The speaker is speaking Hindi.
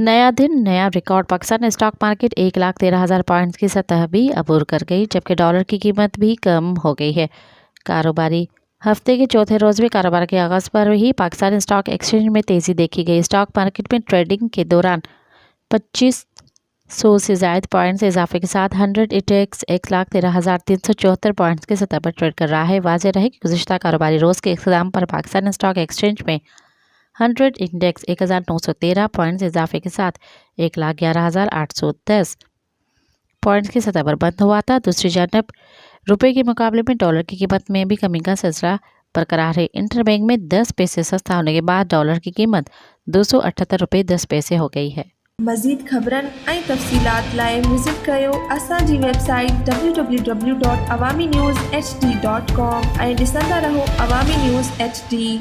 नया दिन नया record. Pakistan stock market 1,13,000 points की सतह भी अबूर कर गई, जबकि डॉलर की कीमत भी कम हो गई है। कारोबारी हफ्ते के चौथे रोज भी कारोबार के आगाज पर ही पाकिस्तान स्टॉक एक्सचेंज में तेजी देखी गई। स्टॉक मार्केट में ट्रेडिंग के दौरान 2500 से ज्यादा पॉइंट्स इजाफे के साथ 100 इंडेक्स 1,13,374 पॉइंट्स की सतह पर ट्रेड कर रहा है। वाज़ेह रहे कि गुज़िश्ता कारोबारी रोज के इख्तिताम पर पाकिस्तान स्टॉक एक्सचेंज में 100 इंडेक्स 1,913 पॉइंट्स इजाफे के साथ 1,11,810 पॉइंट्स की सतह पर बंद हुआ था। दूसरी जानब रुपए के मुकाबले में डॉलर की कीमत में भी कमी का सिलसिला बरकरार है। इंटरबैंक में 10 पैसे सस्ता होने के बाद डॉलर की कीमत 278 रुपये 10 पैसे हो गई है। मज़ीद ख़बरनि ऐं तफ़सीलात लाइ विज़िट कयो असांजी वेबसाइट www.awamiNewsHD.com ऐं ॾिसंदा रहो अवामी न्यूज़ HD।